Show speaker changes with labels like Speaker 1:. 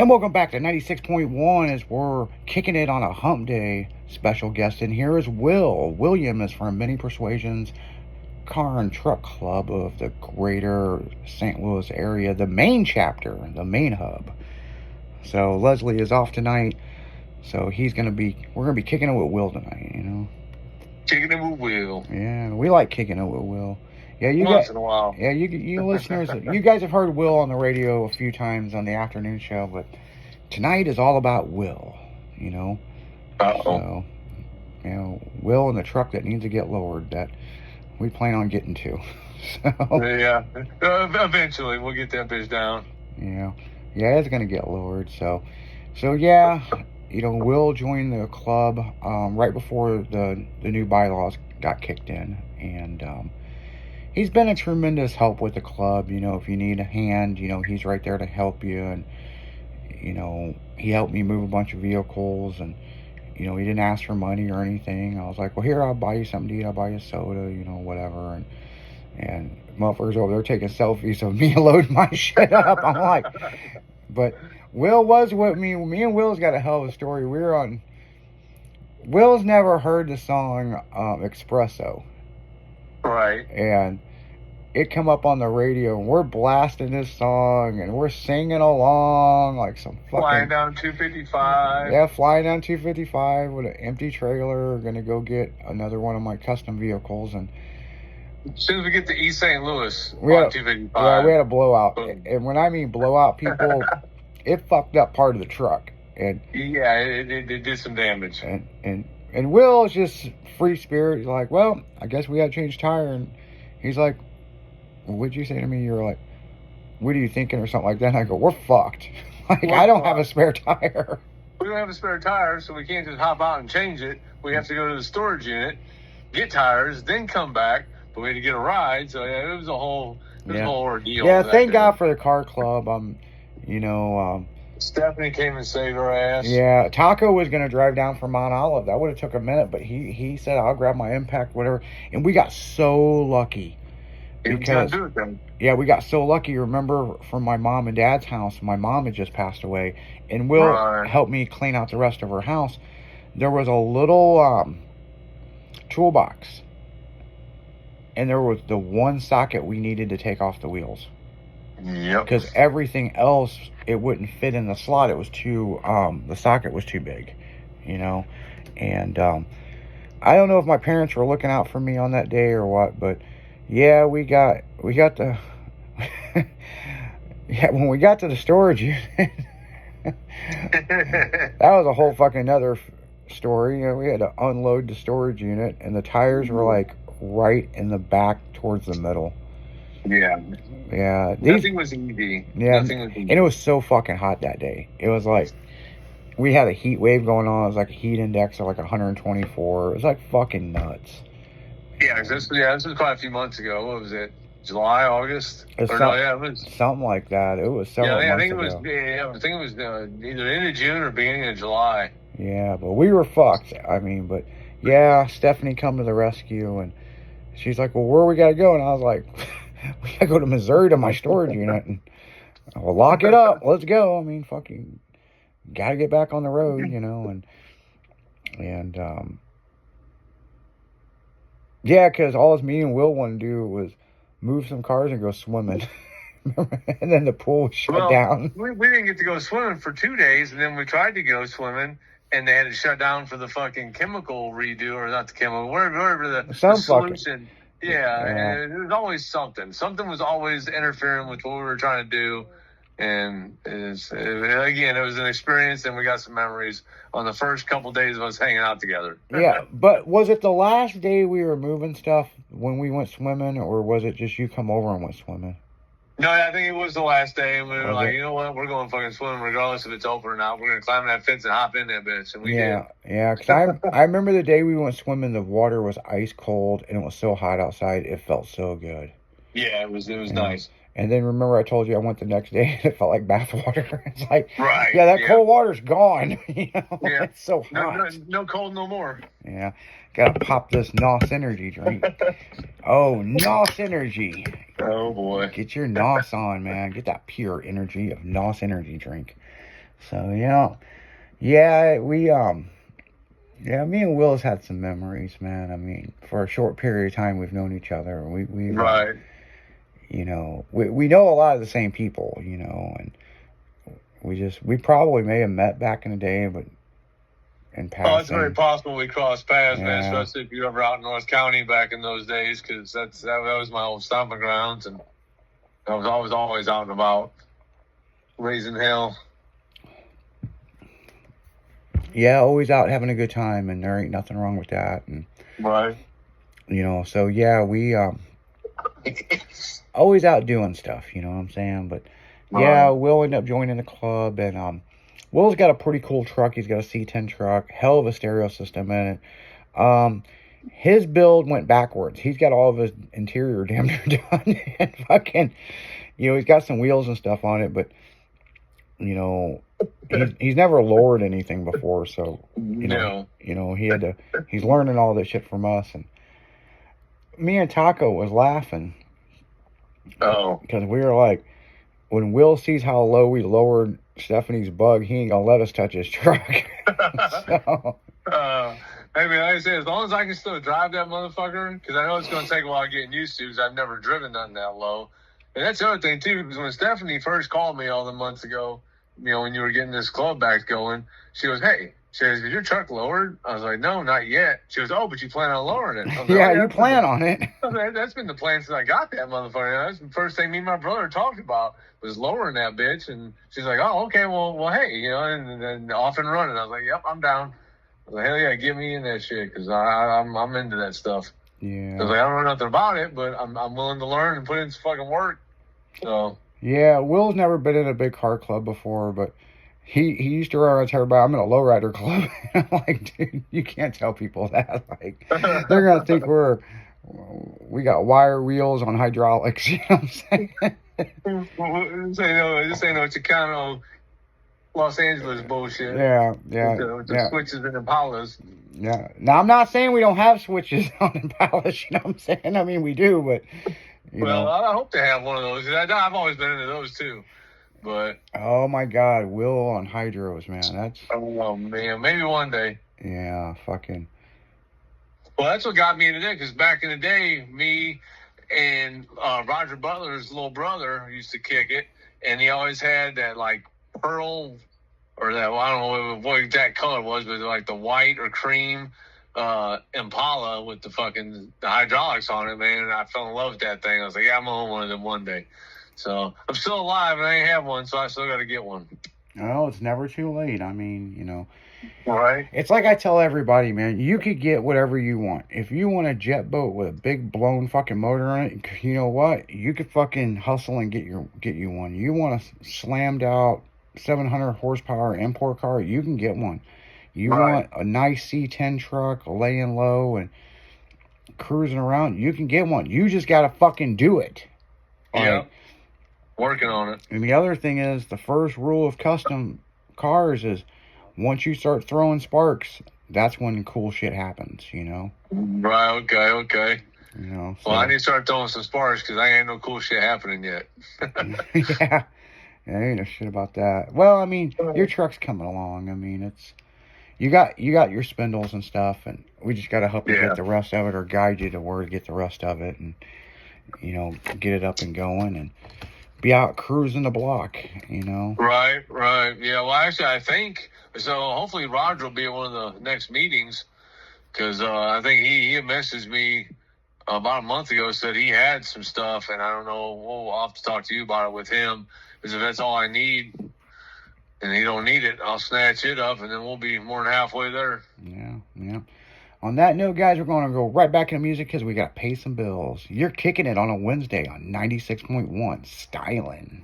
Speaker 1: And welcome back to 96.1 as we're kicking it on a hump day. Special guest in here is Will. William is from Many Persuasions Car and Truck Club of the greater St. Louis area, the main chapter, the main hub. So Leslie is off tonight, so we're going to be kicking it with Will tonight, you know.
Speaker 2: Kicking it with Will.
Speaker 1: Yeah, we like kicking it with Will. Yeah,
Speaker 2: Once in a while.
Speaker 1: Yeah, you listeners, you guys have heard Will on the radio a few times on the afternoon show, but tonight is all about Will, you know. So, you know, Will and the truck that needs to get lowered that we plan on getting to. So,
Speaker 2: yeah, eventually we'll get that bitch down.
Speaker 1: Yeah, it's gonna get lowered. So yeah, you know, Will joined the club right before the new bylaws got kicked in, and he's been a tremendous help with the club. You know, if you need a hand, you know, he's right there to help you. And, you know, he helped me move a bunch of vehicles. And, you know, he didn't ask for money or anything. I was like, well, here, I'll buy you something to eat. I'll buy you a soda, you know, whatever. And motherfuckers over there taking selfies of me loading my shit up. I'm like, but Will was with me. Me and Will's got a hell of a story. Will's never heard the song Espresso.
Speaker 2: Right.
Speaker 1: And it come up on the radio, and we're blasting this song, and we're singing along like some fucking...
Speaker 2: Flying down 255.
Speaker 1: Yeah, flying down 255 with an empty trailer. Gonna go get another one of my custom vehicles, and...
Speaker 2: As soon as we get to East St. Louis,
Speaker 1: we had
Speaker 2: 255.
Speaker 1: Yeah, we had a blowout. And when I mean blowout, people... it fucked up part of the truck. And
Speaker 2: yeah, it did some damage.
Speaker 1: And Will's just free spirit. He's like, well, I guess we got to change tire. And he's like, well, what'd you say to me? You're like, what are you thinking or something like that? And I go, we're fucked. I don't have a spare tire.
Speaker 2: We don't have a spare tire, so we can't just hop out and change it. We have to go to the storage unit, get tires, then come back. But we had to get a ride, so yeah, it was a whole ordeal.
Speaker 1: Yeah, thank God for the car club.
Speaker 2: Stephanie came and saved our ass.
Speaker 1: Yeah, Taco was going to drive down from Mount Olive. That would have took a minute, but he said, I'll grab my Impact, whatever. And we got so lucky. Because, yeah, we got so lucky. Remember, from my mom and dad's house, my mom had just passed away. And Will helped me clean out the rest of her house. There was a little toolbox. And there was the one socket we needed to take off the wheels.
Speaker 2: Yep.
Speaker 1: Because everything else, it wouldn't fit in the slot. It was too, the socket was too big, you know. And I don't know if my parents were looking out for me on that day or what, but yeah, we got the, yeah, when we got to the storage unit, that was a whole fucking other story. You know, we had to unload the storage unit, and the tires were like right in the back towards the middle.
Speaker 2: Yeah. Nothing was easy.
Speaker 1: Yeah. And it was so fucking hot that day. It was like, we had a heat wave going on. It was like a heat index of like 124. It was like fucking nuts.
Speaker 2: Yeah, this was quite a few months ago. What was it? July, August?
Speaker 1: It was something like that. It was several months ago.
Speaker 2: I think it was either end of June or beginning of July.
Speaker 1: Yeah, but we were fucked. I mean, but yeah, Stephanie come to the rescue, and she's like, well, where we gotta go? And I was like, we gotta go to Missouri to my storage unit, and we'll lock it up. Let's go. I mean, fucking gotta get back on the road, you know, and yeah, because all me and Will wanted to do was move some cars and go swimming. And then the pool was shut down.
Speaker 2: We didn't get to go swimming for 2 days, and then we tried to go swimming, and they had to shut down for the fucking chemical redo, or not the chemical, wherever the solution. Yeah, and there was always something. Something was always interfering with what we were trying to do. And again, it was an experience, and we got some memories on the first couple days of us hanging out together.
Speaker 1: Yeah, but was it the last day we were moving stuff when we went swimming, or was it just you come over and went swimming?
Speaker 2: No, I think it was the last day, and we were like, you know what, we're going fucking swimming regardless if it's open or not. We're going to climb that fence and hop in that bitch, and we did.
Speaker 1: Yeah, because I remember the day we went swimming, the water was ice cold, and it was so hot outside, it felt so good.
Speaker 2: Yeah, it was nice.
Speaker 1: And then remember I told you I went the next day and it felt like bath water. It's like,
Speaker 2: right,
Speaker 1: that cold water's gone. You know?
Speaker 2: Yeah.
Speaker 1: It's so hot.
Speaker 2: No cold no more.
Speaker 1: Yeah. Gotta pop this NOS energy drink. Oh, NOS energy.
Speaker 2: Oh, boy.
Speaker 1: Get your NOS on, man. Get that pure energy of NOS energy drink. So yeah, me and Will's had some memories, man. I mean, for a short period of time we've known each other. We
Speaker 2: Right.
Speaker 1: We know a lot of the same people, and we probably may have met back in the day, but in passing.
Speaker 2: Oh, it's very possible we crossed paths, man. Especially if you were ever out in North County back in those days, because that was my old stomping grounds, and I was always out and about, raising hell.
Speaker 1: Yeah, always out having a good time, and there ain't nothing wrong with that. And
Speaker 2: right.
Speaker 1: So yeah, we always out doing stuff. You know what I'm saying? But yeah, we'll end up joining the club, and Will's got a pretty cool truck. He's got a C10 truck, hell of a stereo system in it. His build went backwards. He's got all of his interior damn near done, and fucking, he's got some wheels and stuff on it, but he's never lowered anything before, so he's learning all this shit from us. And me and Taco was laughing.
Speaker 2: Oh,
Speaker 1: because we were like, when Will sees how low we lowered Stephanie's bug, he ain't gonna let us touch his truck. So,
Speaker 2: I mean, like I say, as long as I can still drive that motherfucker, because I know it's going to take a while getting used to, because I've never driven nothing that low. And that's the other thing, too, because when Stephanie first called me all the months ago, when you were getting this club back going, she goes, hey, she goes, is your truck lowered? I was like, no, not yet. She goes, oh, but you plan on lowering it. I was
Speaker 1: yeah,
Speaker 2: like,
Speaker 1: you plan on it.
Speaker 2: That's been the plan since I got that motherfucker. That's the first thing me and my brother talked about was lowering that bitch. And she's like, oh, okay, well, hey, and then off and running. I was like, yep, I'm down. I was like, hell yeah, get me in that shit, because I'm into that stuff.
Speaker 1: Yeah.
Speaker 2: I was like, I don't know nothing about it, but I'm willing to learn and put in some fucking work. So.
Speaker 1: Yeah, Will's never been in a big car club before, but he used to run around to everybody, I'm in a lowrider club. I'm like, dude, you can't tell people that. Like, they're gonna think we got wire wheels on hydraulics. You know what I'm saying?
Speaker 2: This ain't no Chicano, Los Angeles bullshit.
Speaker 1: Yeah.
Speaker 2: With the switches and Impalas.
Speaker 1: Yeah. Now, I'm not saying we don't have switches on Impalas, you know what I'm saying? I mean, we do, but,
Speaker 2: I hope to have one of those. I've always been into those, too. But
Speaker 1: oh, my God, Will on hydros, man. That's...
Speaker 2: Oh, man. Maybe one day.
Speaker 1: Yeah, fucking...
Speaker 2: Well, that's what got me into that, because back in the day, me and Roger Butler's little brother used to kick it, and he always had that, like, pearl, or that, I don't know what exact color it was, but like the white or cream Impala with the hydraulics on it, man, and I fell in love with that thing. I was like, yeah, I'm gonna own one of them one day. So I'm still alive, and I ain't have one, so I still got to get one.
Speaker 1: Oh, it's never too late. I mean,
Speaker 2: Right.
Speaker 1: It's like I tell everybody, man, you could get whatever you want. If you want a jet boat with a big blown fucking motor on it, you know what? You could fucking hustle and get you one. You want a slammed out 700 horsepower import car, you can get one. You want a nice C10 truck laying low and cruising around, you can get one. You just gotta fucking do it.
Speaker 2: Yeah. Working on it.
Speaker 1: And the other thing is, the first rule of custom cars is, once you start throwing sparks, that's when cool shit happens,
Speaker 2: Right, okay.
Speaker 1: So,
Speaker 2: well, I need to start throwing some sparks, because I ain't no cool shit happening yet.
Speaker 1: Yeah, ain't no shit about that. Well, I mean, your truck's coming along. I mean, it's... You got your spindles and stuff, and we just got to help you get the rest of it, or guide you to where to get the rest of it, and, get it up and going, and be out cruising the block,
Speaker 2: Right. Yeah, well, actually, I think, so hopefully Roger will be at one of the next meetings, because I think he messaged me about a month ago, said he had some stuff, and I don't know, I'll have to talk to you about it with him, because if that's all I need, and he don't need it, I'll snatch it up, and then we'll be more than halfway there.
Speaker 1: Yeah. On that note, guys, we're going to go right back into music, because we got to pay some bills. You're kicking it on a Wednesday on 96.1 Styling.